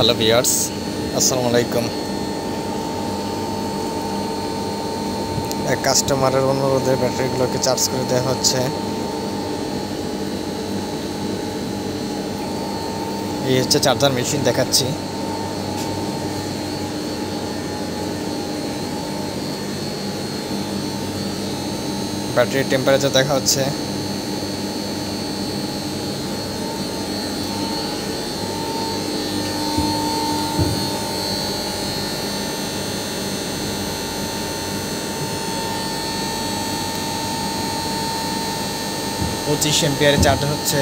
Hello viewers, আসসালামু আলাইকুম। এক কাস্টমারের অনুরোধে ব্যাটারিগুলোকে চার্জ করে দেওয়া হচ্ছে। এই হচ্ছে চার্জার মেশিন দেখাচ্ছি। ব্যাটারির টেম্পারেচার দেখা হচ্ছে। পঁচিশ এম্পিয়ারে চার্জ হচ্ছে।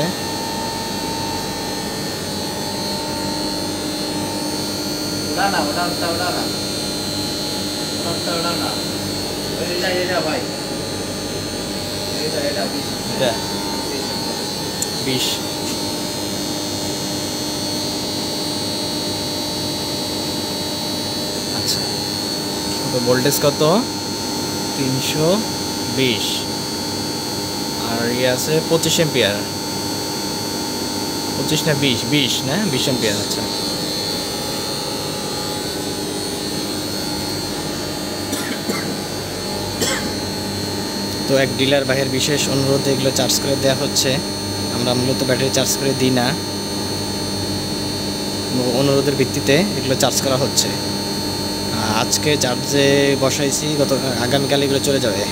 বিশ আচ্ছা, ভোল্টেজ কত? 320। আর ইয়ে আছে 25 এম্পিয়ার। 25 না 20? 20 না 20 এম্পিয়ার। আচ্ছা, তো এক ডিলার ভাইয়ের বিশেষ অনুরোধে এগুলো চার্জ করে দেওয়া হচ্ছে। আমরা মূলত ব্যাটারি চার্জ করে দিই না, অনুরোধের ভিত্তিতে এগুলো চার্জ করা হচ্ছে। আজকে চার্জে বসাইছি, আগামীকাল এগুলো চলে যাবে।